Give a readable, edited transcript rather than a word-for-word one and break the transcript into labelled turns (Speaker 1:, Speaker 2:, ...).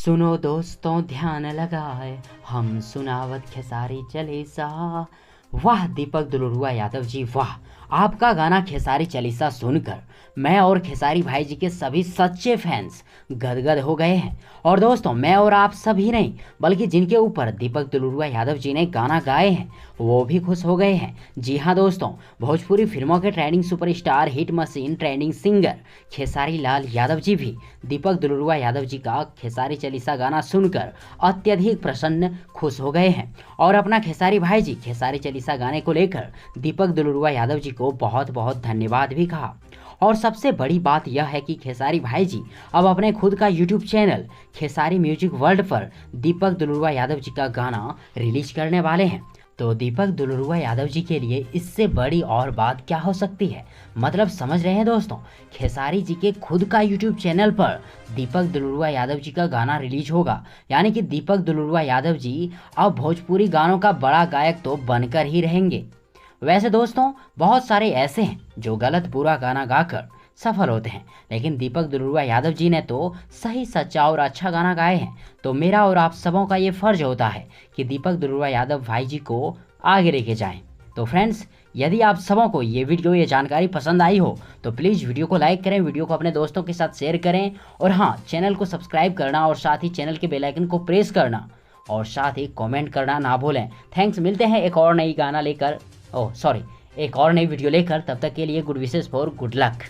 Speaker 1: सुनो दोस्तों ध्यान लगाए, हम सुनावत खेसारी चालीसा। वाह दीपक दुलरुआ यादव जी वाह। आपका गाना खेसारी चालीसा सुनकर मैं और खेसारी भाई जी के सभी सच्चे फैंस गदगद हो गए हैं। और दोस्तों मैं और आप सभी नहीं बल्कि जिनके ऊपर दीपक दुलरुआ यादव जी ने गाना गाए हैं वो भी खुश हो गए हैं। जी हाँ दोस्तों, भोजपुरी फिल्मों के trending superstar, hit machine, trending singer Khesari Lal Yadav ji भी दीपक दुलरुआ यादव जी का खेसारी चालीसा गाना सुनकर अत्यधिक प्रसन्न, खुश हो गए हैं। और अपना खेसारी भाई जी खेसारी चालीसा गाने को लेकर दीपक दुलरुआ यादव जी को बहुत बहुत धन्यवाद भी कहा। और सबसे बड़ी बात यह है कि खेसारी भाई जी अब अपने खुद का YouTube channel Khesari music world पर दीपक दुलरुआ यादव जी का गाना रिलीज करने वाले हैं। तो दीपक दुलरुआ यादव जी के लिए इससे बड़ी और बात क्या हो सकती है। मतलब समझ रहे हैं दोस्तों, खेसारी जी के खुद का यूट्यूब चैनल पर दीपक दुलरुआ यादव जी का गाना रिलीज होगा, यानी कि दीपक दुलरुआ यादव जी अब भोजपुरी गानों का बड़ा गायक तो बनकर ही रहेंगे। वैसे दोस्तों बहुत सारे ऐसे हैं जो गलत बुरा गाना गाकर सफल होते हैं, लेकिन दीपक दुलरुआ यादव जी ने तो सही, सच्चा और अच्छा गाना गाए हैं। तो मेरा और आप सबों का ये फर्ज होता है कि दीपक दुलरुआ यादव भाई जी को आगे लेके जाएं। तो फ्रेंड्स, यदि आप सबों को ये वीडियो, ये जानकारी पसंद आई हो तो प्लीज़ वीडियो को लाइक करें, वीडियो को अपने दोस्तों के साथ शेयर करें, और हाँ, चैनल को सब्सक्राइब करना और साथ ही चैनल के बेल आइकन को प्रेस करना और साथ ही कमेंट करना ना भूलें। थैंक्स। मिलते हैं एक और नई गाना लेकर, एक और नई वीडियो लेकर। तब तक के लिए good wishes for good luck.